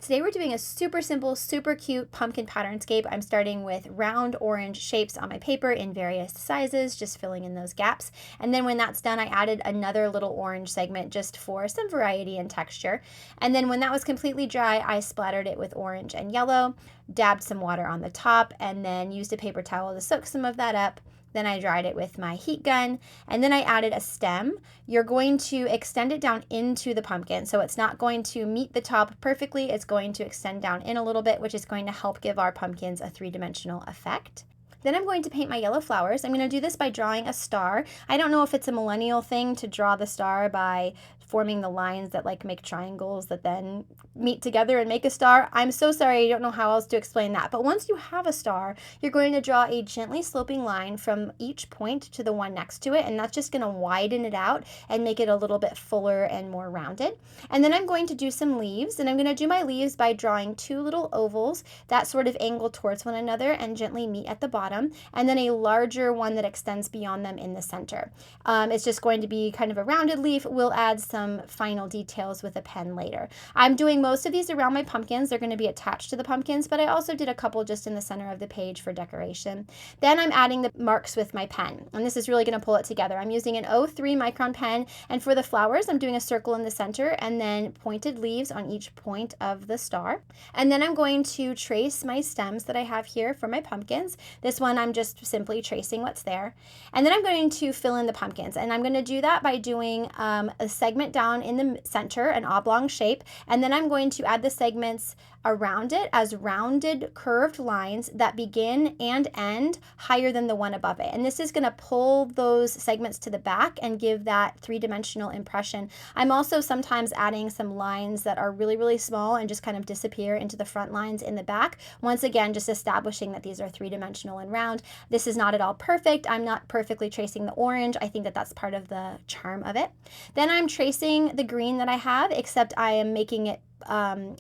Today we're doing a super simple, super cute pumpkin patternscape. I'm starting with round orange shapes on my paper in various sizes, just filling in those gaps. And then when that's done, I added another little orange segment just for some variety and texture. And then when that was completely dry, I splattered it with orange and yellow, dabbed some water on the top, and then used a paper towel to soak some of that up. Then I dried it with my heat gun, and then I added a stem. You're going to extend it down into the pumpkin, so it's not going to meet the top perfectly. It's going to extend down in a little bit, which is going to help give our pumpkins a three-dimensional effect. Then I'm going to paint my yellow flowers. I'm going to do this by drawing a star. I don't know if it's a millennial thing to draw the star by forming the lines that like make triangles that then meet together and make a star. I'm so sorry, I don't know how else to explain that. But once you have a star, you're going to draw a gently sloping line from each point to the one next to it, and that's just going to widen it out and make it a little bit fuller and more rounded. And then I'm going to do some leaves, and I'm going to do my leaves by drawing two little ovals that sort of angle towards one another and gently meet at the bottom, and then a larger one that extends beyond them in the center. It's just going to be kind of a rounded leaf. We'll add some final details with a pen later. I'm doing most of these around my pumpkins. They're going to be attached to the pumpkins, but I also did a couple just in the center of the page for decoration. Then I'm adding the marks with my pen, and this is really going to pull it together. I'm using an 03 micron pen, and for the flowers, I'm doing a circle in the center and then pointed leaves on each point of the star. And then I'm going to trace my stems that I have here for my pumpkins. This one, I'm just simply tracing what's there. And then I'm going to fill in the pumpkins, and I'm going to do that by doing a segment down in the center, an oblong shape, and then I'm going to add the segments around it as rounded curved lines that begin and end higher than the one above it. And this is going to pull those segments to the back and give that three-dimensional impression. I'm also sometimes adding some lines that are really, really small and just kind of disappear into the front lines in the back. Once again, just establishing that these are three-dimensional and round. This is not at all perfect. I'm not perfectly tracing the orange. I think that that's part of the charm of it. Then I'm tracing the green that I have, except I am making it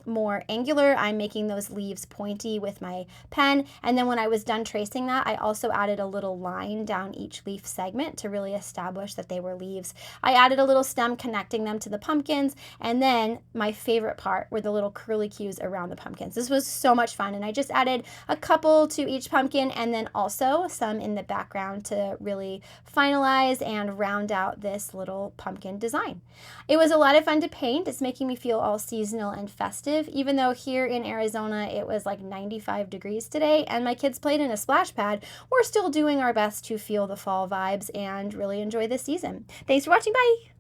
more angular. I'm making those leaves pointy with my pen, and then when I was done tracing that, I also added a little line down each leaf segment to really establish that they were leaves. I added a little stem connecting them to the pumpkins, and then my favorite part were the little curly cues around the pumpkins. This was so much fun, and I just added a couple to each pumpkin and then also some in the background to really finalize and round out this little pumpkin design. It was a lot of fun to paint. It's making me feel all seasonal and festive, even though here in Arizona it was like 95 degrees today and my kids played in a splash pad. We're still doing our best to feel the fall vibes and really enjoy this season. Thanks for watching. Bye!